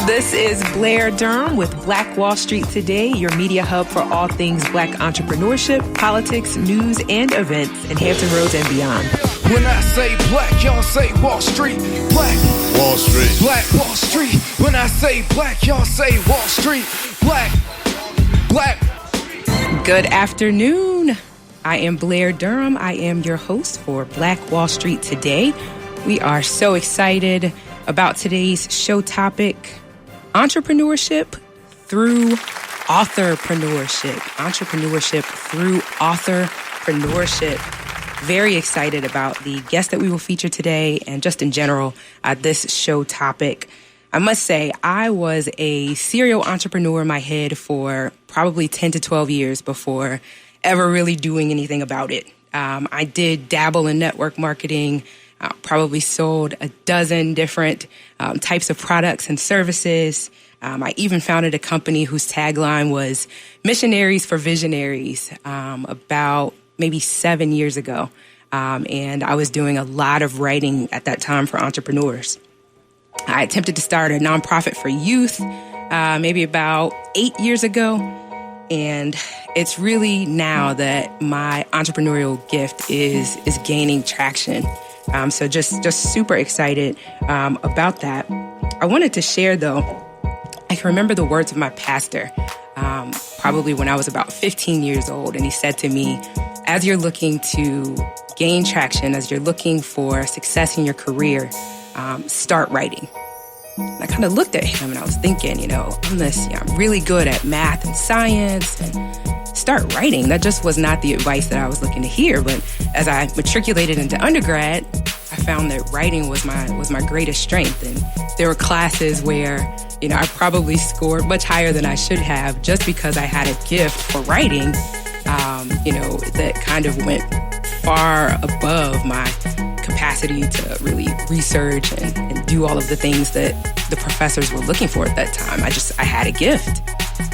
This is Blair Durham with Black Wall Street Today, your media hub for all things Black entrepreneurship, politics, news, and events in Hampton Roads and beyond. When I say black, y'all say Wall Street. Black Wall Street. Black Wall Street. When I say black, y'all say Wall Street. Black. Good afternoon. I am Blair Durham. I am your host for Black Wall Street Today. We are so excited about today's show topic, entrepreneurship through authorpreneurship. Entrepreneurship through authorpreneurship. Very excited about the guest that we will feature today and just in general, this show topic. I must say, I was a serial entrepreneur in my head for probably 10 to 12 years before ever really doing anything about it. I did dabble in network marketing, probably sold a dozen different types of products and services. I even founded a company whose tagline was Missionaries for Visionaries about maybe 7 years ago. And I was doing a lot of writing at that time for entrepreneurs. I attempted to start a nonprofit for youth maybe about 8 years ago. And it's really now that my entrepreneurial gift is gaining traction. So just super excited about that. I wanted to share, though, I can remember the words of my pastor probably when I was about 15 years old. And he said to me, as you're looking to gain traction, as you're looking for success in your career, start writing. And I kind of looked at him and I was thinking, I'm really good at math and science, and start writing. That just was not the advice that I was looking to hear. But as I matriculated into undergrad, I found that writing was my greatest strength. And there were classes where, I probably scored much higher than I should have just because I had a gift for writing, that kind of went far above my capacity to really research and do all of the things that the professors were looking for at that time. I had a gift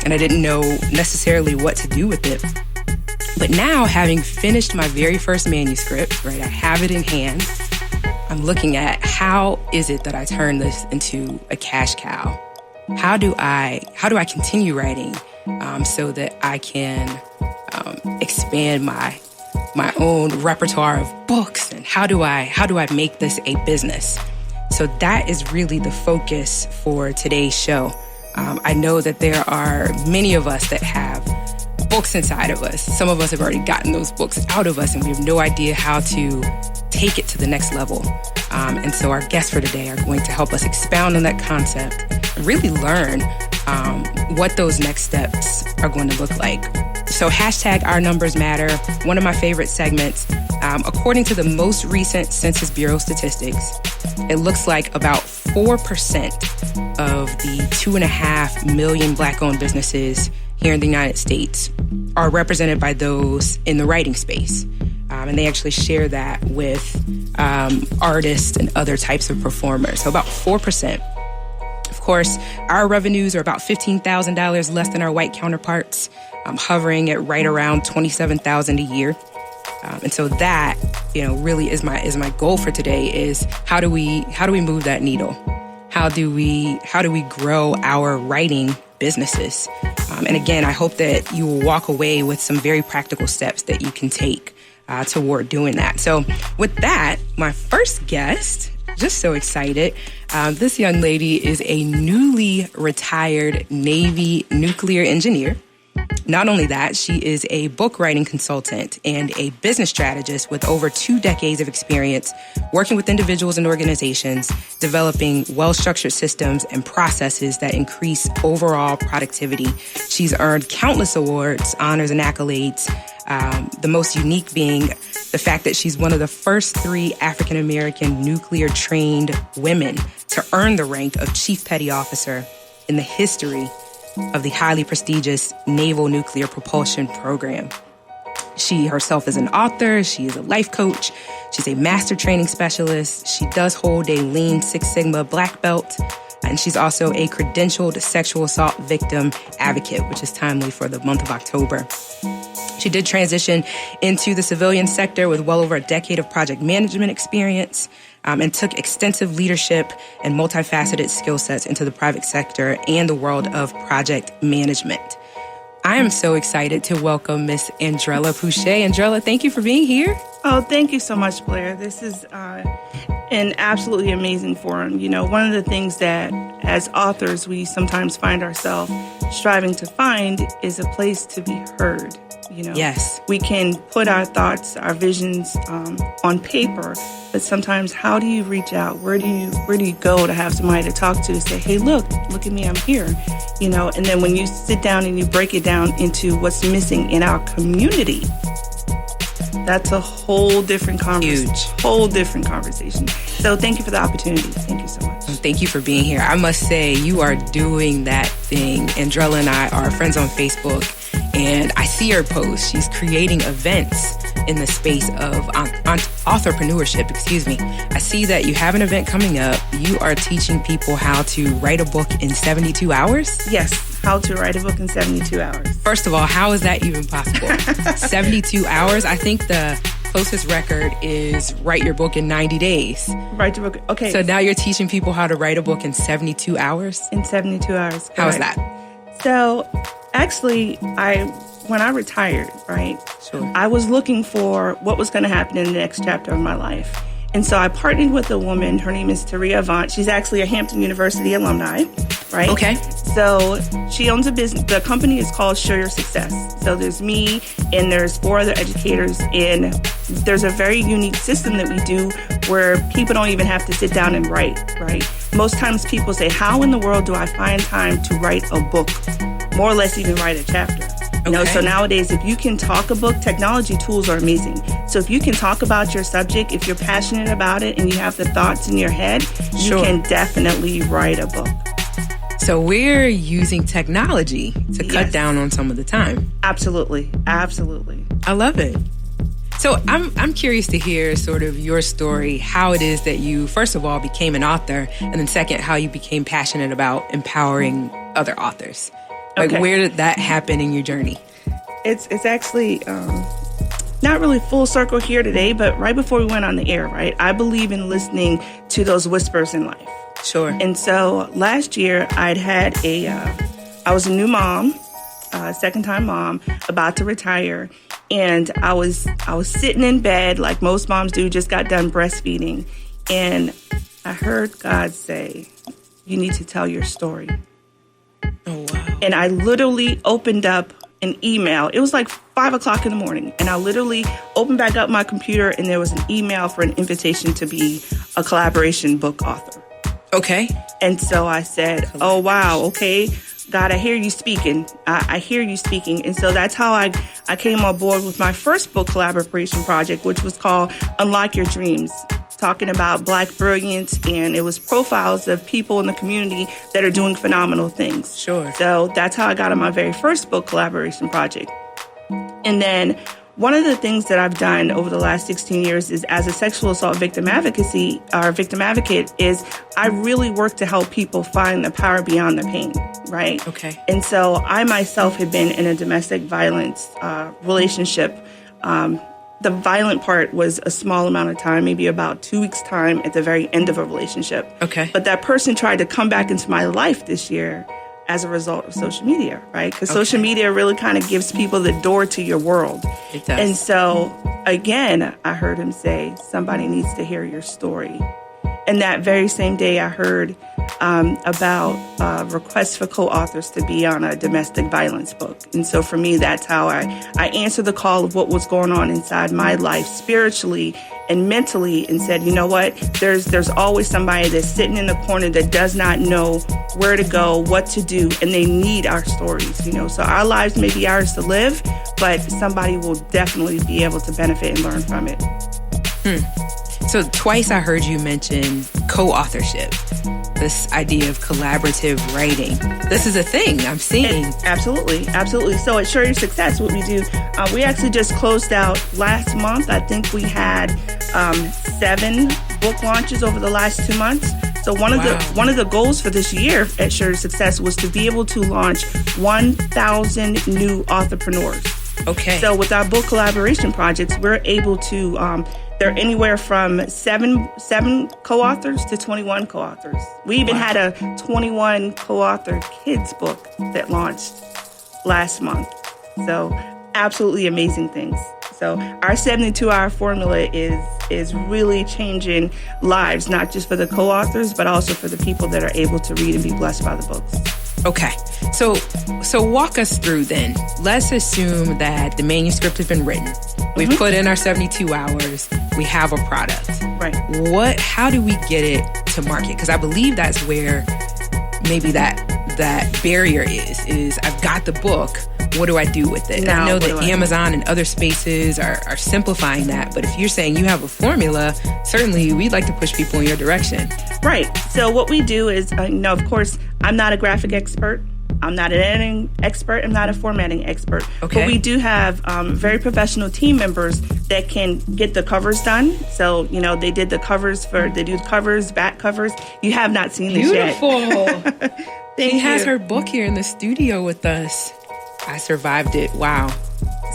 and I didn't know necessarily what to do with it. But now, having finished my very first manuscript, right, I have it in hand. I'm looking at how is it that I turn this into a cash cow? How do I continue writing so that I can expand my own repertoire of books, and how do I make this a business? So that is really the focus for today's show. I know that there are many of us that have books inside of us. Some of us have already gotten those books out of us and we have no idea how to take it to the next level. And so our guests for today are going to help us expound on that concept and really learn what those next steps are going to look like. So hashtag Our Numbers Matter, one of my favorite segments. According to the most recent Census Bureau statistics, it looks like about 4% of the 2.5 million Black-owned businesses here in the United States are represented by those in the writing space. And they actually share that with artists and other types of performers. So about 4%. Of course, our revenues are about $15,000 less than our white counterparts, hovering at right around $27,000 a year. And so that, really is my goal for today is how do we move that needle? How do we grow our writing businesses? And again, I hope that you will walk away with some very practical steps that you can take toward doing that. So with that, my first guest, just so excited. This young lady is a newly retired Navy nuclear engineer. Not only that, she is a book writing consultant and a business strategist with over 2 decades of experience working with individuals and organizations, developing well-structured systems and processes that increase overall productivity. She's earned countless awards, honors, and accolades, the most unique being the fact that she's one of the first 3 African-American nuclear-trained women to earn the rank of Chief Petty Officer in the history of the highly prestigious Naval Nuclear Propulsion Program. She herself is an author. She is a life coach. She's a master training specialist. She does hold a Lean Six Sigma black belt. And she's also a credentialed sexual assault victim advocate, which is timely for the month of October. She did transition into the civilian sector with well over a decade of project management experience. and took extensive leadership and multifaceted skill sets into the private sector and the world of project management. I am so excited to welcome Miss Andrella Pusha. Andrella, thank you for being here. Oh, thank you so much, Blair. This is an absolutely amazing forum. You know, one of the things that as authors we sometimes find ourselves striving to find is a place to be heard. You know, yes, we can put our thoughts, our visions on paper, but sometimes how do you reach out? Where do you go to have somebody to talk to say, hey, look at me, I'm here. You know, and then when you sit down and you break it down into what's missing in our community, that's a whole different conversation. Whole different conversation. So thank you for the opportunity. Thank you so much. Thank you for being here. I must say, you are doing that thing. Andrella and I are friends on Facebook, and I see her post. She's creating events in the space of Authorpreneurship, I see that you have an event coming up. You are teaching people how to write a book in 72 hours? Yes, how to write a book in 72 hours. First of all, how is that even possible? 72 hours? I think the closest record is write your book in 90 days. Write your book, okay. So now you're teaching people how to write a book in 72 hours? In 72 hours. How is that? So actually, when I retired, right, sure, I was looking for what was going to happen in the next chapter of my life. And so I partnered with a woman. Her name is Taria Avant. She's actually a Hampton University alumni, right? Okay. So she owns a business. The company is called Show Your Success. So there's me and there's 4 other educators. And there's a very unique system that we do where people don't even have to sit down and write, right? Most times people say, how in the world do I find time to write a book? More or less even write a chapter. You know, so nowadays, if you can talk a book, technology tools are amazing. So if you can talk about your subject, if you're passionate about it and you have the thoughts in your head, you can definitely write a book. So we're using technology to cut down on some of the time. Absolutely. Absolutely. I love it. So I'm curious to hear sort of your story, how it is that you, first of all, became an author, and then second, how you became passionate about empowering other authors. Like, where did that happen in your journey? It's actually not really full circle here today, but right before we went on the air, right, I believe in listening to those whispers in life. Sure. And so last year I was a new mom, second-time mom, about to retire, and I was sitting in bed like most moms do, just got done breastfeeding, and I heard God say, you need to tell your story. Oh, wow. And I literally opened up an email. It was like 5 o'clock in the morning. And I literally opened back up my computer and there was an email for an invitation to be a collaboration book author. Okay. And so I said, oh, wow. Okay. God, I hear you speaking. I hear you speaking. And so that's how I came on board with my first book collaboration project, which was called Unlock Your Dreams, talking about Black brilliance, and it was profiles of people in the community that are doing phenomenal things. Sure. So that's how I got on my very first book collaboration project. And then one of the things that I've done over the last 16 years is, as a sexual assault victim advocate, is I really work to help people find the power beyond the pain, right? Okay. And so I myself had been in a domestic violence relationship. The violent part was a small amount of time, maybe about 2 weeks' time at the very end of a relationship. Okay. But that person tried to come back into my life this year as a result of social media, right? Because social media really kind of gives people the door to your world. It does. And so, again, I heard him say, somebody needs to hear your story. And that very same day, I heard about requests for co-authors to be on a domestic violence book. And so for me, that's how I answered the call of what was going on inside my life spiritually and mentally, and said, you know what, there's always somebody that's sitting in the corner that does not know where to go, what to do, and they need our stories, you know. So our lives may be ours to live, but somebody will definitely be able to benefit and learn from it. So twice I heard you mention co-authorship, this idea of collaborative writing. This is a thing I'm seeing. Absolutely. So at Show Your Success, what we do, we actually just closed out last month. I think we had 7 book launches over the last 2 months. So one of the goals for this year at Show Your Success was to be able to launch 1,000 new entrepreneurs. Okay. So with our book collaboration projects, we're able to, they're anywhere from seven co-authors to 21 co-authors. We even had a 21 co-author kids book that launched last month. So absolutely amazing things. So our 72-hour formula is really changing lives, not just for the co-authors, but also for the people that are able to read and be blessed by the books. Okay. So walk us through then. Let's assume that the manuscript has been written. We've put in our 72 hours. We have a product. Right. How do we get it to market? Because I believe that's where maybe that barrier is I've got the book. What do I do with it? Now, I know that Amazon and other spaces are simplifying that. But if you're saying you have a formula, certainly we'd like to push people in your direction. Right. So what we do is, of course, I'm not a graphic expert. I'm not an editing expert. I'm not a formatting expert. Okay. But we do have very professional team members that can get the covers done. So, they did the covers they do covers, back covers. You have not seen this yet. Beautiful. She has you. her book here in the studio with us. I survived it. Wow.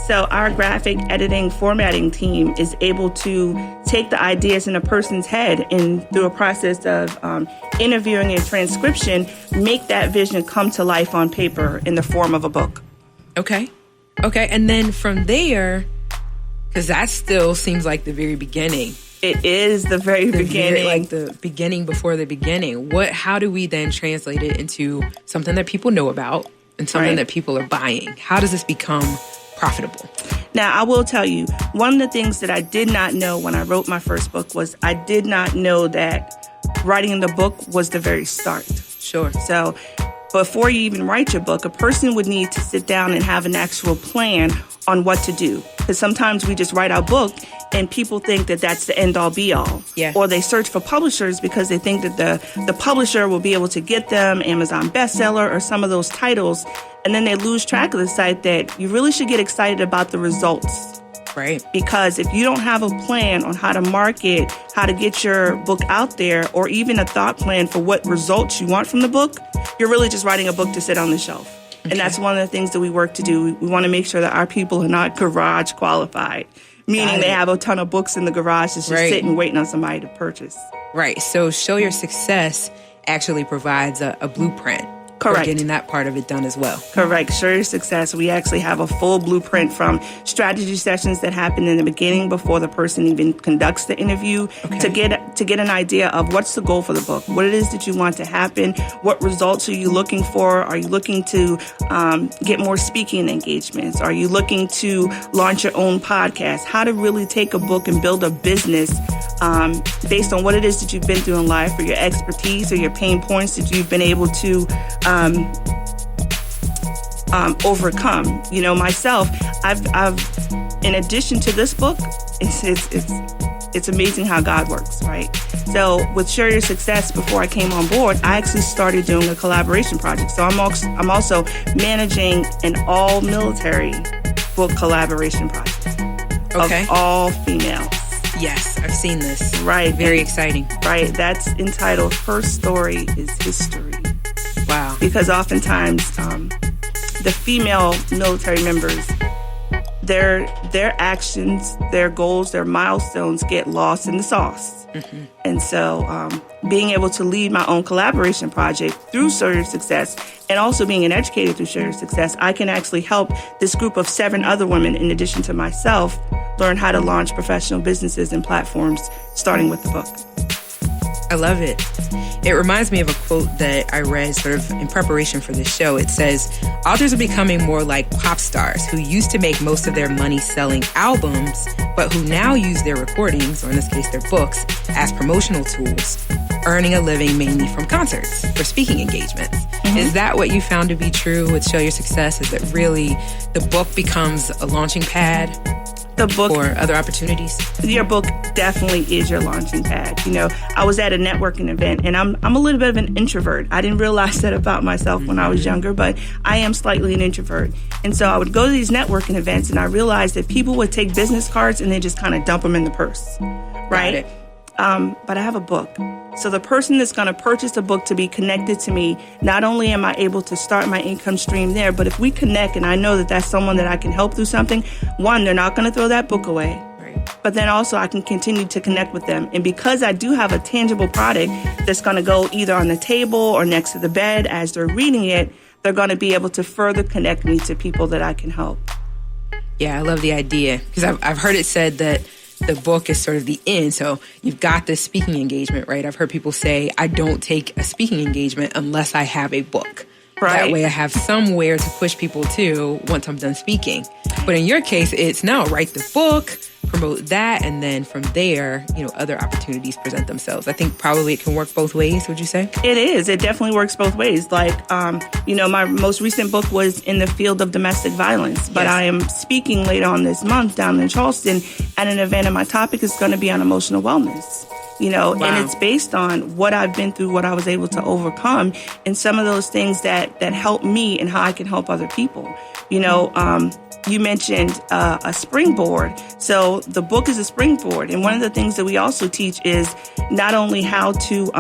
So our graphic editing formatting team is able to take the ideas in a person's head and through a process of interviewing and transcription, make that vision come to life on paper in the form of a book. Okay. And then from there, because that still seems like the very beginning. It is the very beginning. Like the beginning before the beginning. How do we then translate it into something that people know about and something that people are buying? How does this become profitable? Now, I will tell you, one of the things that I did not know when I wrote my first book was I did not know that writing the book was the very start. Sure. So before you even write your book, a person would need to sit down and have an actual plan on what to do. Because sometimes we just write our book and people think that that's the end all be all. Yeah. Or they search for publishers because they think that the publisher will be able to get them Amazon bestseller or some of those titles. And then they lose track of the fact that you really should get excited about the results. Right. Because if you don't have a plan on how to market, how to get your book out there, or even a thought plan for what results you want from the book, you're really just writing a book to sit on the shelf. Okay. And that's one of the things that we work to do. We want to make sure that our people are not garage qualified, meaning they have a ton of books in the garage that's just sitting waiting on somebody to purchase. Right. So Show Your Success actually provides a blueprint. Correct. For getting that part of it done as well. Correct. Show Your Success. We actually have a full blueprint from strategy sessions that happen in the beginning before the person even conducts the interview to get an idea of what's the goal for the book, what it is that you want to happen, what results are you looking for? Are you looking to get more speaking engagements? Are you looking to launch your own podcast? How to really take a book and build a business based on what it is that you've been through in life, or your expertise or your pain points that you've been able to overcome. Myself, I've in addition to this book, it's amazing how God works, right? So with Share Your Success, before I came on board, I actually started doing a collaboration project. So I'm also managing an all military book collaboration project of all females. Yes, I've seen this. Right. Very exciting. Right. That's entitled Her Story is History. Wow. Because oftentimes the female military members, their actions, their goals, their milestones get lost in the sauce. Mm-hmm. And so being able to lead my own collaboration project through Share Your Success, and also being an educator through Share Your Success, I can actually help this group of 7 other women, in addition to myself, learn how to launch professional businesses and platforms, starting with the book. I love it. It reminds me of a quote that I read sort of in preparation for this show. It says, authors are becoming more like pop stars who used to make most of their money selling albums, but who now use their recordings, or in this case their books, as promotional tools, earning a living mainly from concerts or speaking engagements. Mm-hmm. Is that what you found to be true with Show Your Success? Is that really the book becomes a launching pad? The book or other opportunities? Your book definitely is your launching pad. I was at a networking event, and I'm a little bit of an introvert. I didn't realize that about myself when I was younger, but I am slightly an introvert. And so I would go to these networking events, and I realized that people would take business cards and they just kind of dump them in the purse, right? but I have a book. So the person that's going to purchase a book to be connected to me, not only am I able to start my income stream there, but if we connect and I know that that's someone that I can help through something, one, they're not going to throw that book away. But then also I can continue to connect with them. And because I do have a tangible product that's going to go either on the table or next to the bed as they're reading it, they're going to be able to further connect me to people that I can help. Yeah, I love the idea because I've heard it said that the book is sort of the end. So you've got this speaking engagement, right? I've heard people say, I don't take a speaking engagement unless I have a book. Right. That way I have somewhere to push people to once I'm done speaking. But in your case, it's no, write the book, promote that, and then from there, other opportunities present themselves. I think probably it can work both ways, would you say? It is. It definitely works both ways. Like, my most recent book was in the field of domestic violence, but yes. I am speaking later on this month down in Charleston at an event, and my topic is going to be on emotional wellness. Wow. And it's based on what I've been through, what I was able to overcome, and some of those things that help me and how I can help other people. You mentioned a springboard. So the book is a springboard. And one of the things that we also teach is not only how to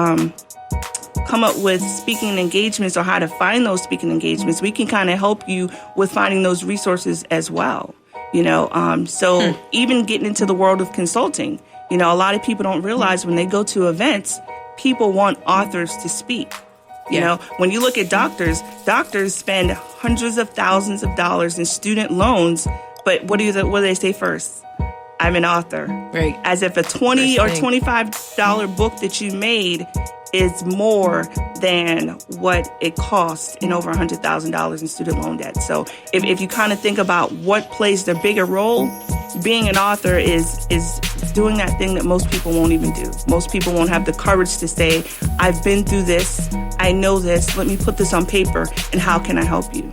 come up with speaking engagements or how to find those speaking engagements, we can kind of help you with finding those resources as well. Even getting into the world of consulting, a lot of people don't realize when they go to events, people want authors to speak. When you look at doctors spend hundreds of thousands of dollars in student loans, but what do they say first? I'm an author. Right. As if a $20 or $25 book that you made is more than what it costs in over $100,000 in student loan debt. So if you kind of think about what plays the bigger role, being an author is doing that thing that most people won't even do. Most people won't have the courage to say, I've been through this, I know this, let me put this on paper, and how can I help you?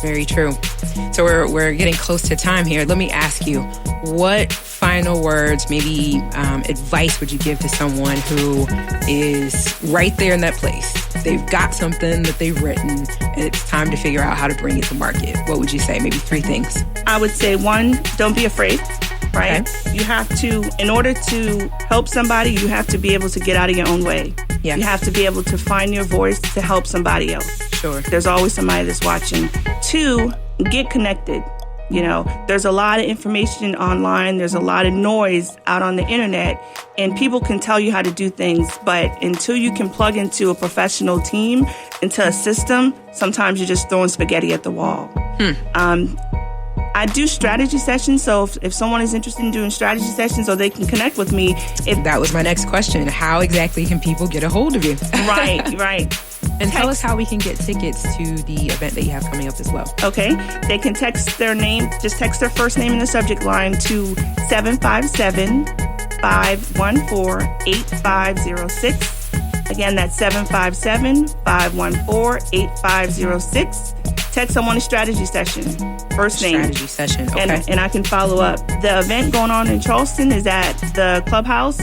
Very true. So we're getting close to time here. Let me ask you, what final words, maybe advice would you give to someone who is right there in that place? They've got something that they've written, and it's time to figure out how to bring it to market. What would you say? Maybe 3 things. I would say, 1, don't be afraid, right? Okay. You have to, in order to help somebody, you have to be able to get out of your own way. Yeah. You have to be able to find your voice to help somebody else. Sure. There's always somebody that's watching. 2, get connected. There's a lot of information online. There's a lot of noise out on the internet, and people can tell you how to do things. But until you can plug into a professional team, into a system, sometimes you're just throwing spaghetti at the wall. I do strategy sessions. So if someone is interested in doing strategy sessions, or they can connect with me. That was my next question. How exactly can people get a hold of you? Right. And tell us how we can get tickets to the event that you have coming up as well. Okay. They can text their name, just text their first name in the subject line to 757-514-8506. Again, that's 757-514-8506. Text someone a strategy session. First name. Strategy session, okay. And I can follow up. The event going on in Charleston is at the Clubhouse.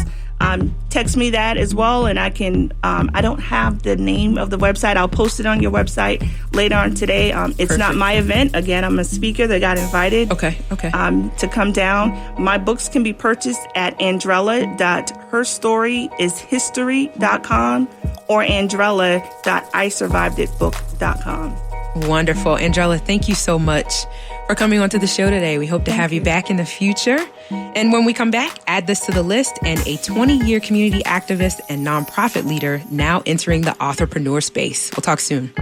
Text me that as well, and I can, I don't have the name of the website. I'll post it on your website later on today. It's Perfect. Not my event. Again, I'm a speaker that got invited to come down. My books can be purchased at andrella.herstoryishistory.com or andrella.isurviveditbook.com. Wonderful. Andrella, thank you so much for coming onto the show today. We hope to have you back in the future. And when we come back, add this to the list, and a 20-year community activist and nonprofit leader now entering the authorpreneur space. We'll talk soon.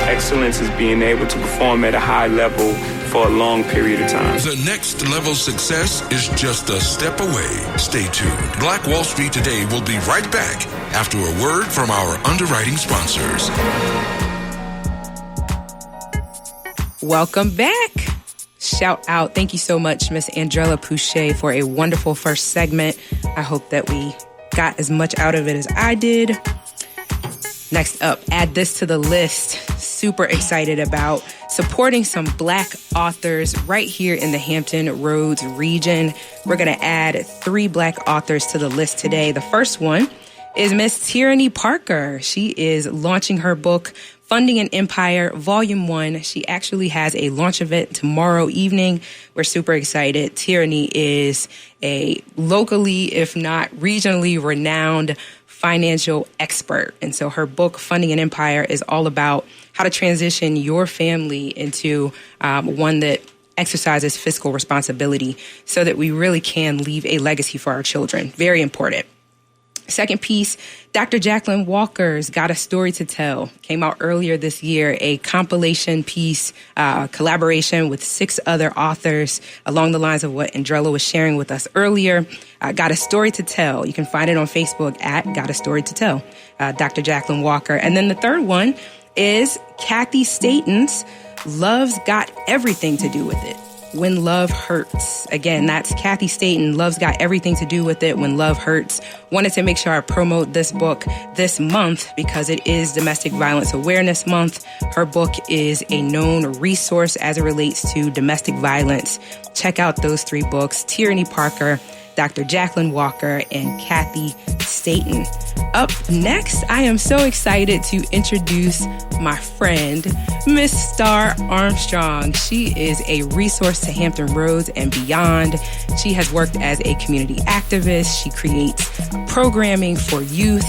Excellence is being able to perform at a high level for a long period of time. The next level success is just a step away. Stay tuned. Black Wall Street Today will be right back after a word from our underwriting sponsors. Welcome back. Shout out. Thank you so much, Miss Andrella Pusha, for a wonderful first segment. I hope that we got as much out of it as I did. Next up, add this to the list. Super excited about supporting some Black authors right here in the Hampton Roads region. We're going to add 3 Black authors to the list today. The first one is Miss Tierney Parker. She is launching her book, Funding an Empire, Volume 1. She actually has a launch event tomorrow evening. We're super excited. Tierney is a locally, if not regionally renowned financial expert. And so her book, Funding an Empire, is all about how to transition your family into one that exercises fiscal responsibility so that we really can leave a legacy for our children. Very important. Second piece, Dr. Jacqueline Walker's Got a Story to Tell came out earlier this year, a compilation piece, collaboration with 6 other authors along the lines of what Andrella was sharing with us earlier. Got a Story to Tell. You can find it on Facebook at Got a Story to Tell, Dr. Jacqueline Walker. And then the third one is Kathy Staton's Love's Got Everything to Do with It. When Love Hurts. Again, that's Kathy Staton. Love's got everything to do with it. When Love Hurts. Wanted to make sure I promote this book this month because it is Domestic Violence Awareness Month. Her book is a known resource as it relates to domestic violence. Check out those 3 books, Tierney Parker, Dr. Jacqueline Walker, and Kathy Staton. Up next, I am so excited to introduce my friend, Miss Star Armstrong. She is a resource to Hampton Roads and beyond. She has worked as a community activist. She creates programming for youth.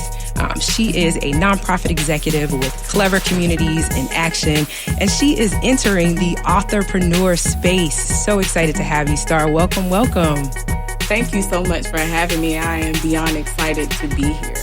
She is a nonprofit executive with Clever Communities in Action, and she is entering the authorpreneur space. So excited to have you, Star. Welcome, welcome. Thank you so much for having me. I am beyond excited to be here.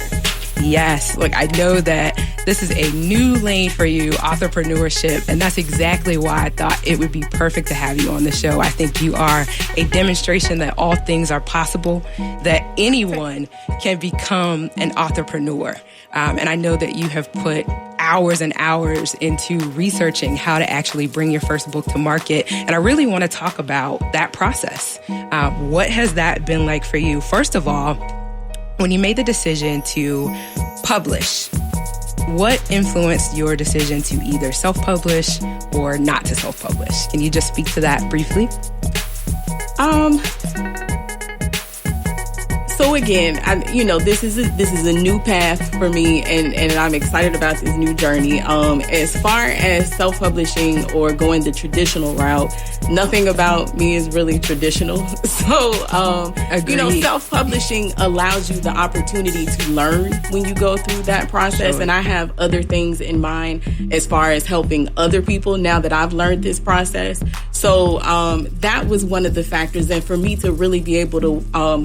Yes. Look, I know that this is a new lane for you, authorpreneurship, and that's exactly why I thought it would be perfect to have you on the show. I think you are a demonstration that all things are possible, that anyone can become an authorpreneur. And I know that you have put hours and hours into researching how to actually bring your first book to market. And I really want to talk about that process. What has that been like for you? First of all, when you made the decision to publish, what influenced your decision to either self-publish or not to self-publish? Can you just speak to that briefly? So again, this is a new path for me, and I'm excited about this new journey. As far as self-publishing or going the traditional route, nothing about me is really traditional. So, self-publishing allows you the opportunity to learn when you go through that process. Sure. And I have other things in mind as far as helping other people now that I've learned this process. So that was one of the factors. And for me to really be able to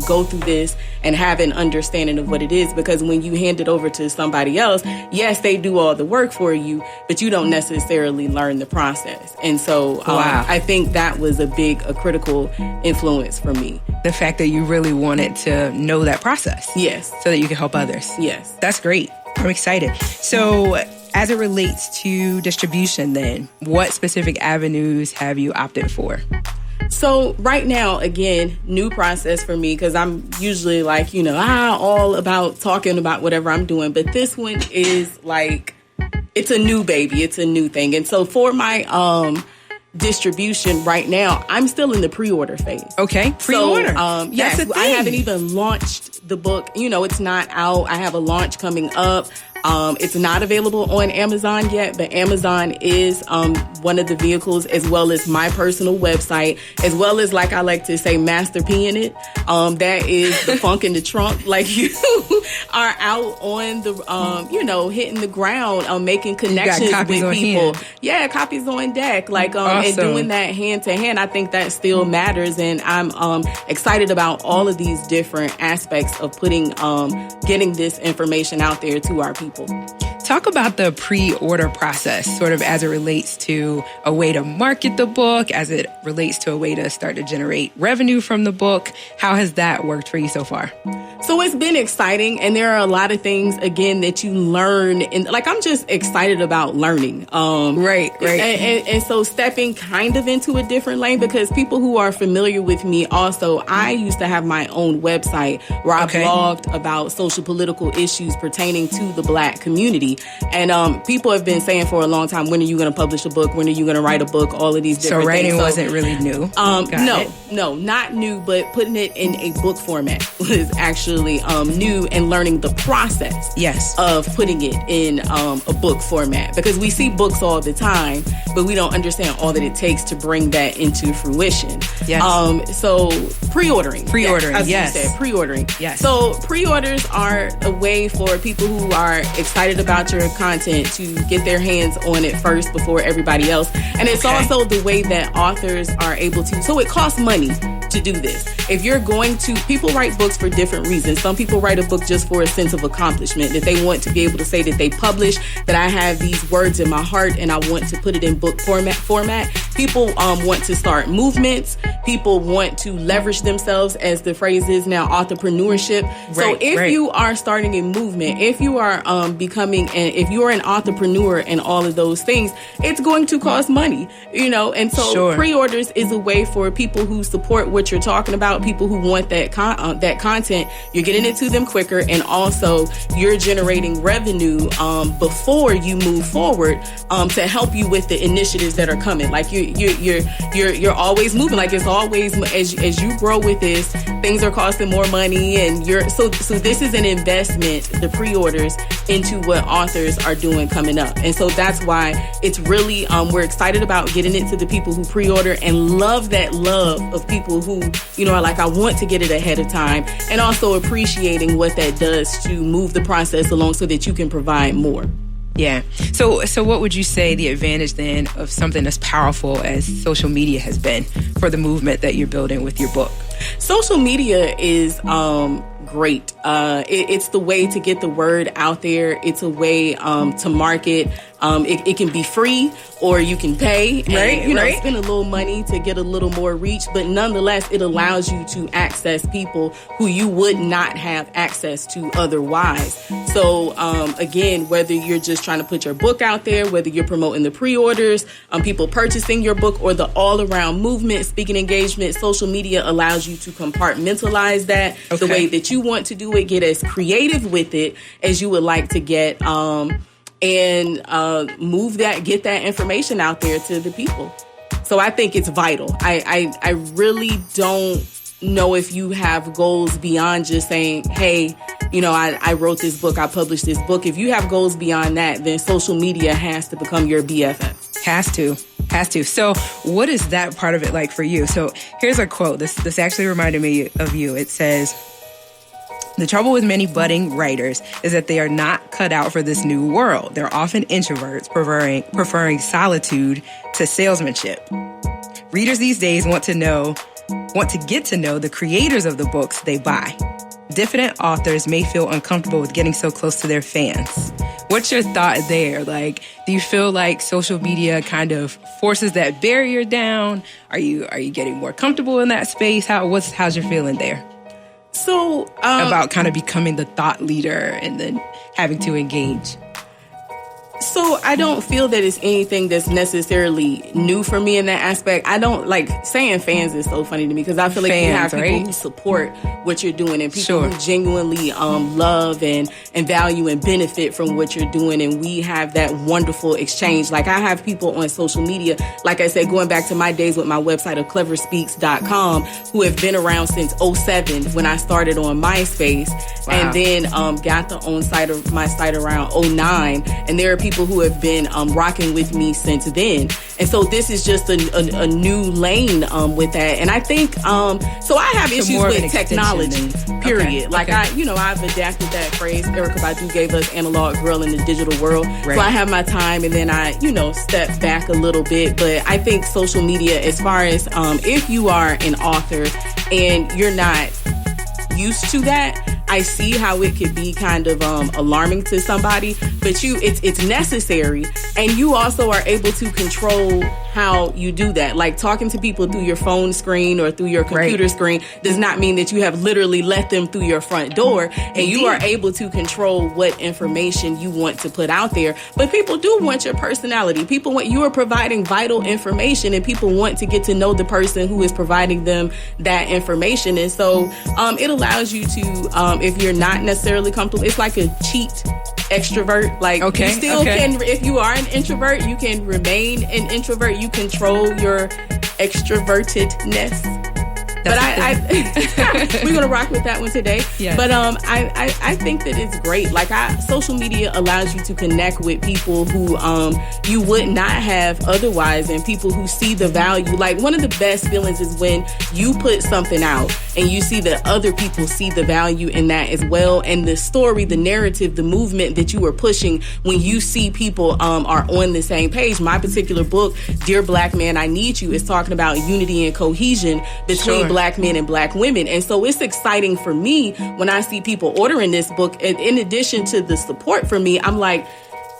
go through this and have an understanding of what it is, because when you hand it over to somebody else, yes, they do all the work for you, but you don't necessarily learn the process. And so I think that was a critical influence for me. The fact that you really wanted to know that process. Yes. So that you can help others. Yes. That's great. I'm excited. So as it relates to distribution then, what specific avenues have you opted for? So right now, again, new process for me, because I'm usually like, all about talking about whatever I'm doing. But this one is like, it's a new baby. It's a new thing. And so for my distribution right now, I'm still in the pre-order phase. Okay, pre-order. So, yes, I haven't even launched the book. It's not out. I have a launch coming up. It's not available on Amazon yet, but Amazon is one of the vehicles, as well as my personal website, as well as, like I like to say, Master P in it. That is the funk in the trunk. Like, you are out on the, hitting the ground, making connections with people. Yeah, copies on deck. Like, awesome. And doing that hand to hand, I think that still matters. And I'm excited about all of these different aspects of getting this information out there to our people. Talk about the pre-order process, sort of as it relates to a way to market the book, as it relates to a way to start to generate revenue from the book. How has that worked for you so far? So it's been exciting, and there are a lot of things, again, that you learn. And I'm just excited about learning. Right. And so stepping kind of into a different lane, because people who are familiar with me also, I used to have my own website where I blogged about social political issues pertaining to the Black community. And people have been saying for a long time, when are you going to publish a book? When are you going to write a book? All of these different things. So writing wasn't really new? No, not new, but putting it in a book format was actually actually new and learning the process of putting it in a book format, because we see books all the time, but we don't understand all that it takes to bring that into fruition. So pre-ordering. Pre-ordering. Yes. So pre-orders are a way for people who are excited about your content to get their hands on it first before everybody else. And it's also the way that authors are able to, so it costs money to do this. If you're going to, people write books for different reasons. Some people write a book just for a sense of accomplishment, that they want to be able to say that they publish, that I have these words in my heart and I want to put it in book format. People want to start movements. People want to leverage themselves, as the phrase is now, Authorpreneurship. So if you are starting a movement, if you are if you are an entrepreneur and all of those things, it's going to cost money, and so pre-orders is a way for people who support what you're talking about, people who want that content, you're getting it to them quicker, and also you're generating revenue before you move forward to help you with the initiatives that are coming. Like you're always moving. Like it's always, as you grow with this, things are costing more money, and so this is an investment, the pre-orders, into what authors are doing coming up. And so that's why it's really we're excited about getting it to the people who pre-order, and love that love of people who are like, I want to get it ahead of time, and also appreciating what that does to move the process along so that you can provide more. Yeah. So what would you say the advantage then of something as powerful as social media has been for the movement that you're building with your book? Social media is great. It's the way to get the word out there. It's a way to market. It can be free, or you can pay and spend a little money to get a little more reach, but nonetheless it allows you to access people who you would not have access to otherwise. So again, whether you're just trying to put your book out there, whether you're promoting the pre-orders, people purchasing your book, or the all-around movement, speaking engagement, social media allows you to compartmentalize that the way that you want to do it, get as creative with it as you would like to get, and get that information out there to the people. So I think it's vital. I really don't know if you have goals beyond just saying, hey, I wrote this book, I published this book. If you have goals beyond that, then social media has to become your BFF. Has to. So what is that part of it like for you? So here's a quote. This actually reminded me of you. It says, "The trouble with many budding writers is that they are not cut out for this new world. They're often introverts, preferring solitude to salesmanship. Readers these days want to get to know the creators of the books they buy. Diffident authors may feel uncomfortable with getting so close to their fans." What's your thought there? Like, do you feel like social media kind of forces that barrier down? Are you getting more comfortable in that space? How's your feeling there? So about kind of becoming the thought leader and then having to engage. So I don't feel that it's anything that's necessarily new for me in that aspect. I don't like saying fans is so funny to me, because I feel like you have people who support what you're doing, and people who genuinely love and value and benefit from what you're doing. And we have that wonderful exchange. Like, I have people on social media, like I said, going back to my days with my website of cleverspeaks.com, who have been around since 2007 when I started on MySpace, and then got my site around 2009. And there are people who have been rocking with me since then. And so this is just a new lane with that. And I think, so I have issues with technology, period. I've adapted that phrase. Erykah Badu gave us analog girl in the digital world. Right. So I have my time, and then I, step back a little bit. But I think social media, as far as if you are an author and you're not used to that, I see how it could be kind of alarming to somebody, but it's necessary, and you also are able to control how you do that. Like, talking to people through your phone screen or through your computer screen does not mean that you have literally let them through your front door, and you are able to control what information you want to put out there. But people do want your personality. You are providing vital information, and people want to get to know the person who is providing them that information. And so it allows you to, if you're not necessarily comfortable, it's like a cheat extrovert. Like, you still can, if you are an introvert, you can remain an introvert. You control your extrovertedness. we're gonna rock with that one today. Yes. But I think that it's great. Like social media allows you to connect with people who you would not have otherwise, and people who see the value. Like, one of the best feelings is when you put something out and you see that other people see the value in that as well, and the story, the narrative, the movement that you are pushing, when you see people are on the same page. My particular book, Dear Black Man, I Need You, is talking about unity and cohesion between Black men and Black women. And so it's exciting for me when I see people ordering this book. And in addition to the support for me, I'm like,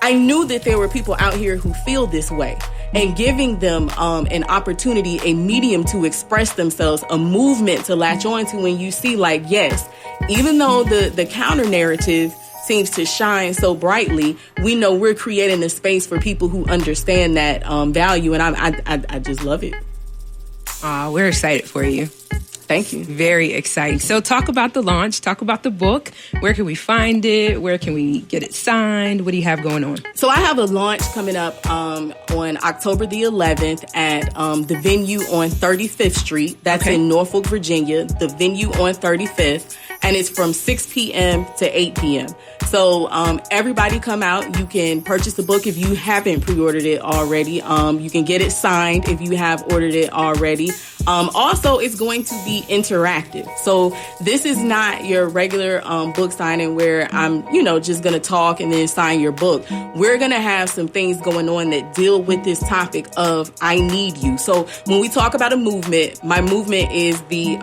I knew that there were people out here who feel this way, and giving them an opportunity, a medium to express themselves, a movement to latch on to. When you see, like, yes, even though the counter narrative seems to shine so brightly, we know we're creating a space for people who understand that value, and I just love it. We're excited for you. Thank you. Very exciting. So talk about the launch, talk about the book. Where can we find it? Where can we get it signed? What do you have going on? So I have a launch coming up on October the 11th at the venue on 35th Street. That's in Norfolk, Virginia. The venue on 35th. And it's from 6 p.m. to 8 p.m. So everybody come out. You can purchase the book if you haven't pre-ordered it already. You can get it signed if you have ordered it already. Also, it's going to be interactive. So this is not your regular book signing where I'm, just going to talk and then sign your book. We're going to have some things going on that deal with this topic of I need you. So when we talk about a movement, my movement is the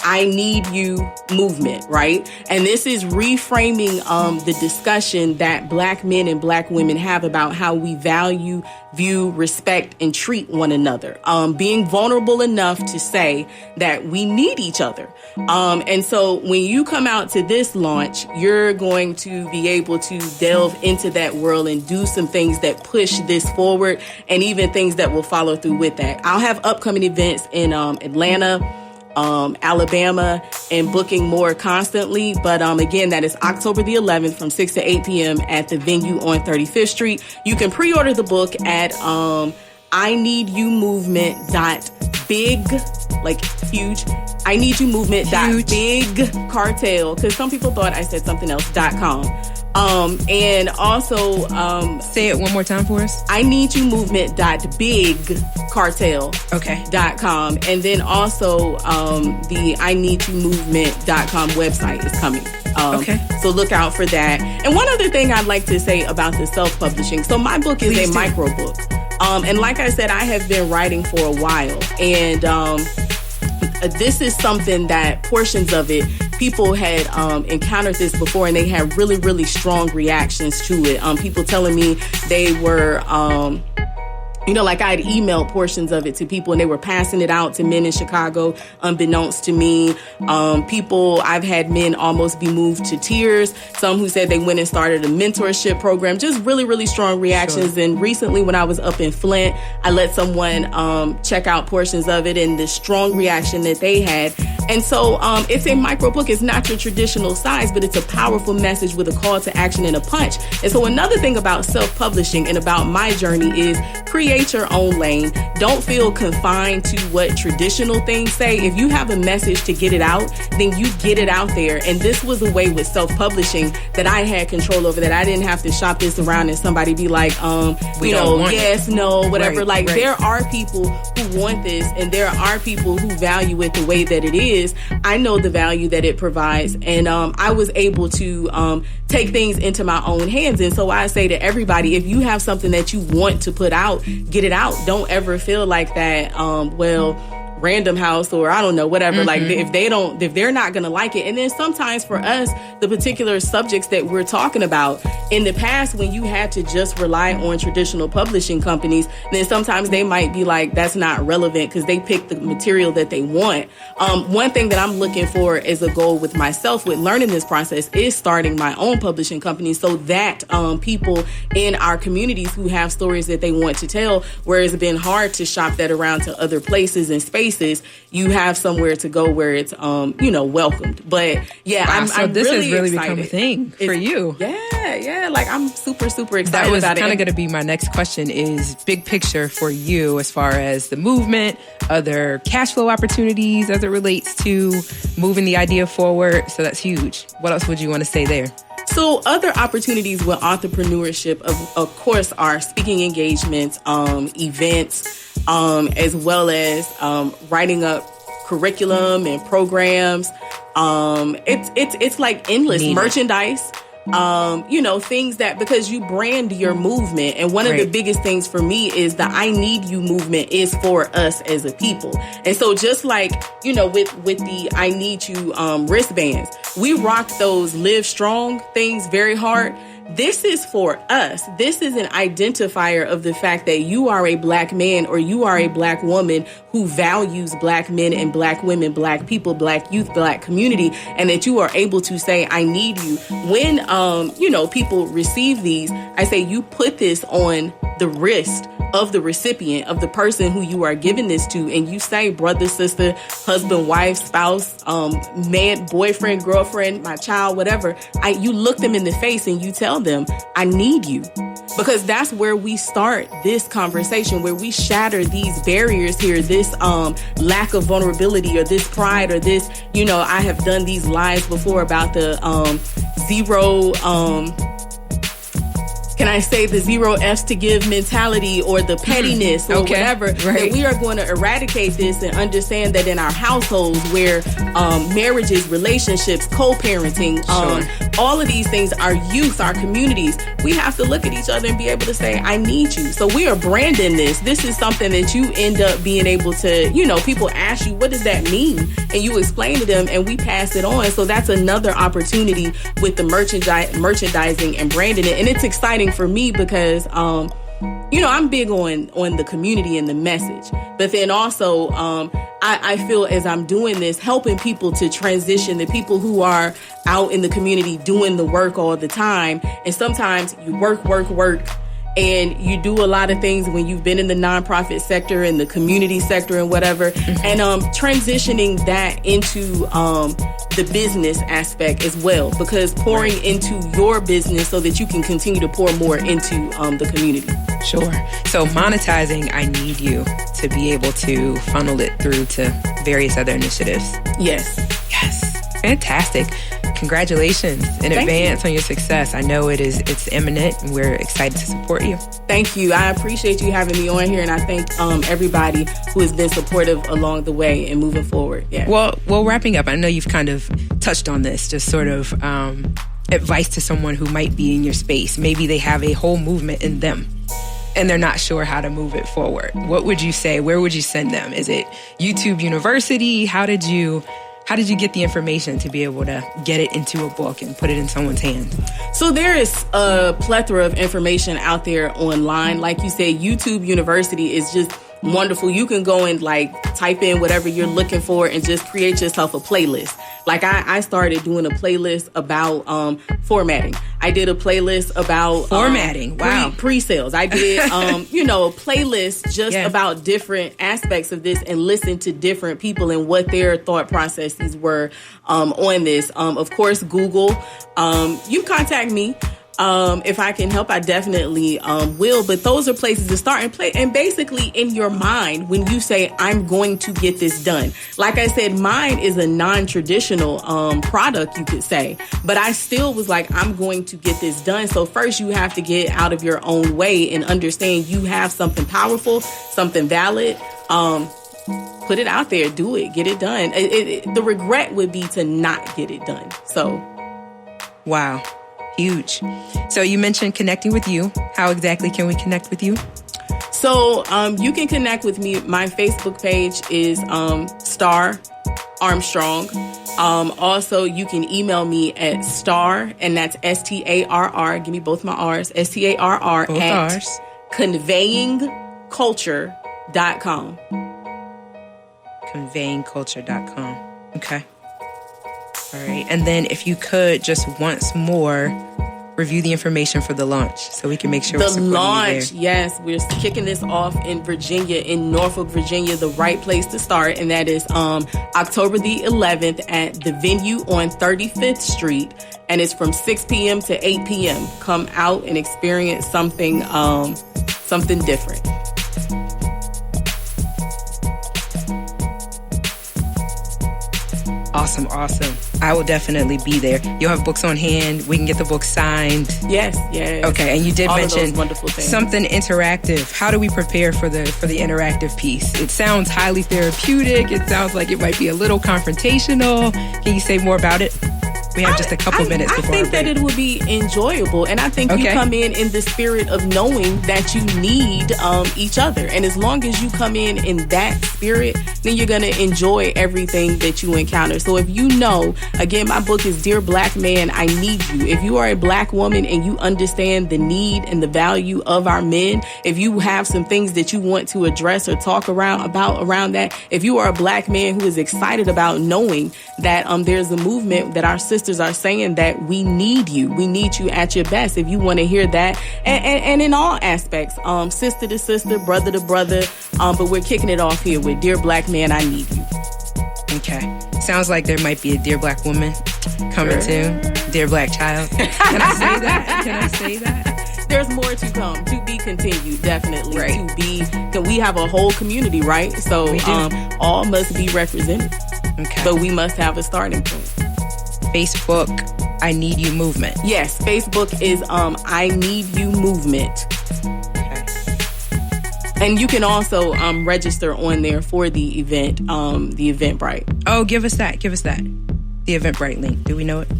I need you movement, right? And this is reframing the discussion that Black men and Black women have about how we value, view, respect, and treat one another. Being vulnerable enough to say that we need each other. And so when you come out to this launch, you're going to be able to delve into that world and do some things that push this forward, and even things that will follow through with that. I'll have upcoming events in Atlanta, Alabama, and booking more constantly. But again, that is October the 11th from 6 to 8 p.m. at the venue on 35th Street. You can pre-order the book at ineedyoumovement.big, like huge, ineedyoumovement.big cartel, because some people thought I said something else, .com. And also, say it one more time for us. ineedyoumovement.bigcartel.com. And then also, the ineedyoumovement.com website is coming. So look out for that. And one other thing I'd like to say about the self-publishing. So my book is a micro book. And like I said, I have been writing for a while. And, this is something that portions of it, people had encountered this before, and they had really, really strong reactions to it. People telling me they were, like I had emailed portions of it to people, and they were passing it out to men in Chicago, unbeknownst to me. I've had men almost be moved to tears. Some who said they went and started a mentorship program. Just really, really strong reactions. Sure. And recently, when I was up in Flint, I let someone check out portions of it, and the strong reaction that they had. And so it's a micro book. It's not your traditional size, but it's a powerful message with a call to action and a punch. And so another thing about self-publishing and about my journey is create your own lane. Don't feel confined to what traditional things say. If you have a message to get it out, then you get it out there. And this was a way with self-publishing that I had control over, that I didn't have to shop this around and somebody be like, yes, no, whatever. Right. There are people who want this, and there are people who value it the way that it is. I know the value that it provides, and I was able to take things into my own hands. And so I say to everybody, if you have something that you want to put out, get it out. Don't ever feel like that, Random House or I don't know, whatever. Mm-hmm. Like if they're not going to like it. And then sometimes for us, the particular subjects that we're talking about, in the past, when you had to just rely on traditional publishing companies, then sometimes they might be like, that's not relevant because they pick the material that they want. One thing that I'm looking for as a goal with myself with learning this process is starting my own publishing company, so that people in our communities who have stories that they want to tell, where it's been hard to shop that around to other places and spaces, spaces, you have somewhere to go where it's, welcomed. But yeah, Wow, I'm this really has really excited. become a thing for you. Yeah. Like I'm super, super excited That was about kind of it. going to be my next question is big picture for you as far as the movement, other cash flow opportunities as it relates to moving the idea forward. So that's huge. What else would you want to say there? So other opportunities with entrepreneurship, of course, are speaking engagements, events, as well as writing up curriculum and programs. It's like endless merchandise. Things that, because you brand your movement. And one of the biggest things for me is the I need you movement is for us as a people. And so just like, with the I need you wristbands, we rock those live strong things very hard. This is for us. This is an identifier of the fact that you are a Black man or you are a Black woman who values Black men and Black women, Black people, Black youth, Black community, and that you are able to say, I need you. When, people receive these, I say you put this on the wrist of the recipient, of the person who you are giving this to, and you say, brother, sister, husband, wife, spouse, man, boyfriend, girlfriend, my child, whatever, you look them in the face and you tell them, I need you. Because that's where we start this conversation, where we shatter these barriers here, this lack of vulnerability or this pride or this, I have done these lives before about the zero, can I say the zero F's to give mentality or the pettiness or whatever, that we are going to eradicate this and understand that in our households where marriages, relationships, co-parenting, all of these things, our youth, our communities, we have to look at each other and be able to say, I need you. So we are branding this. This is something that you end up being able to, people ask you, what does that mean? And you explain to them and we pass it on. So that's another opportunity with the merchandising and branding it. And it's exciting for me because, I'm big on the community and the message. But then also, I feel as I'm doing this, helping people to transition, the people who are out in the community doing the work all the time. And sometimes you work, and you do a lot of things when you've been in the nonprofit sector and the community sector and whatever, and transitioning that into the business aspect as well, because pouring into your business so that you can continue to pour more into the community. Sure. So monetizing, I need you to be able to funnel it through to various other initiatives. Yes. Fantastic. Congratulations in advance on your success. I know it's imminent and we're excited to support you. Thank you. I appreciate you having me on here, and I thank everybody who has been supportive along the way and moving forward. Yeah. Well, wrapping up, I know you've kind of touched on this, just sort of advice to someone who might be in your space. Maybe they have a whole movement in them and they're not sure how to move it forward. What would you say? Where would you send them? Is it YouTube University? How did you get the information to be able to get it into a book and put it in someone's hand? So there is a plethora of information out there online. Like you said, YouTube University is just wonderful. You can go and type in whatever you're looking for and just create yourself a playlist. Like I started doing a playlist about formatting. I did a playlist about formatting. Wow. Pre-sales. I did a playlist just about different aspects of this and listen to different people and what their thought processes were on this. Of course, Google. You contact me. If I can help, I definitely will. But those are places to start and play. And basically in your mind, when you say, I'm going to get this done. Like I said, mine is a non-traditional product, you could say. But I still was like, I'm going to get this done. So first you have to get out of your own way and understand you have something powerful, something valid. Put it out there, do it, get it done. The regret would be to not get it done. So. Wow. Huge. So you mentioned connecting with you. How exactly can we connect with you? So you can connect with me. My Facebook page is Star Armstrong. Also, you can email me at star, and that's STARR. Give me both my R's. STARR both at R's. conveyingculture.com. Conveyingculture.com. Okay. All right. And then if you could just once more review the information for the launch so we can make sure the we're supporting launch, you there. yes, we're kicking this off in Virginia, in Norfolk, Virginia, the right place to start, and that is October the 11th at the venue on 35th Street, and it's from 6 p.m. to 8 p.m. Come out and experience something different. Awesome. I will definitely be there. You'll have books on hand. We can get the books signed. Yes. Okay, and you did all mention of those wonderful things. Something interactive. How do we prepare for the interactive piece? It sounds highly therapeutic. It sounds like it might be a little confrontational. Can you say more about it? We have just a couple minutes before I think that it will be enjoyable, and I think you come in the spirit of knowing that you need each other. And as long as you come in that spirit, then you're going to enjoy everything that you encounter. So if you know, again, my book is Dear Black Man, I Need You. If you are a Black woman and you understand the need and the value of our men, if you have some things that you want to address or talk around that, if you are a Black man who is excited about knowing that there's a movement that our sisters are saying that we need you at your best, if you want to hear that, and in all aspects, sister to sister, brother to brother, but we're kicking it off here with Dear Black Man, I Need You. Okay. Sounds like there might be a Dear Black Woman coming too. Dear Black Child. Can I say that? There's more to come, to be continued, definitely. Right. We have a whole community, right? So all must be represented. Okay. But we must have a starting point. Facebook, I Need You movement. Yes, Facebook is I Need You movement. Okay. And you can also register on there for the event, the Eventbrite. Oh, give us that. The Eventbrite link. Do we know it?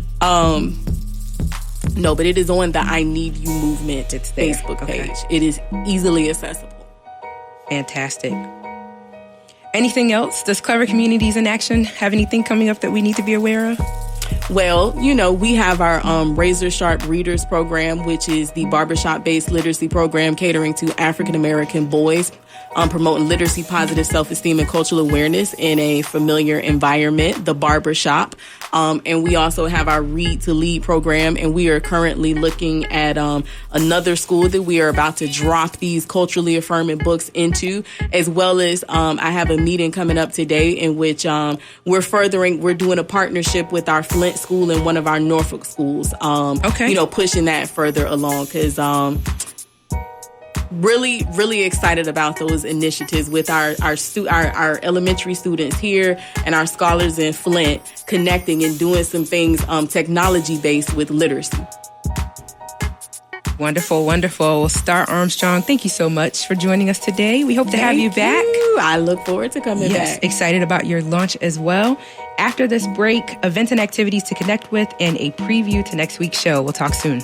No, but it is on the I Need You movement Facebook page. It is easily accessible. Fantastic. Anything else? Does Clever Communities in Action have anything coming up that we need to be aware of? Well, we have our Razor Sharp Readers program, which is the barbershop-based literacy program catering to African-American boys, promoting literacy, positive self-esteem, and cultural awareness in a familiar environment, the barbershop. And we also have our Read to Lead program, and we are currently looking at another school that we are about to drop these culturally affirming books into, as well as I have a meeting coming up today in which we're doing a partnership with our Flint school and one of our Norfolk schools. Pushing that further along, because really, really excited about those initiatives with our elementary students here and our scholars in Flint, connecting and doing some things technology-based with literacy. Wonderful. Star Armstrong, thank you so much for joining us today. We hope to have you back. I look forward to coming back. Excited about your launch as well. After this break, events and activities to connect with and a preview to next week's show. We'll talk soon.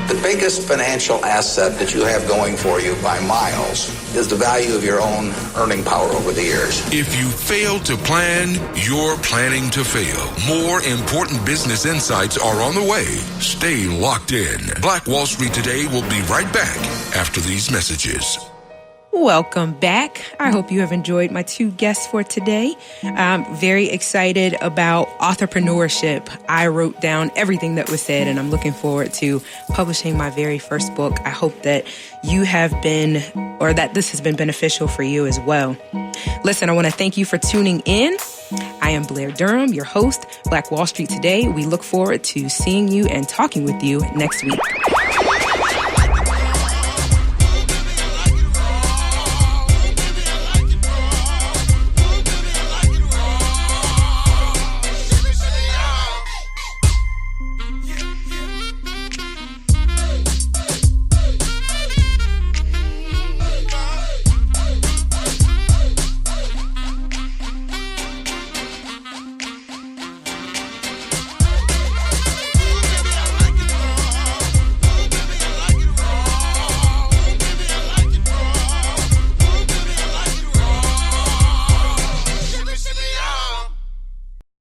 The biggest financial asset that you have going for you by miles is the value of your own earning power over the years. If you fail to plan, you're planning to fail. More important business insights are on the way. Stay locked in. Black Wall Street Today will be right back after these messages. Welcome back. I hope you have enjoyed my two guests for today. I'm very excited about Authorpreneurship. I wrote down everything that was said, and I'm looking forward to publishing my very first book. I hope that you have been, or that this has been beneficial for you as well. Listen, I want to thank you for tuning in. I am Blair Durham, your host, Black Wall Street Today. We look forward to seeing you and talking with you next week.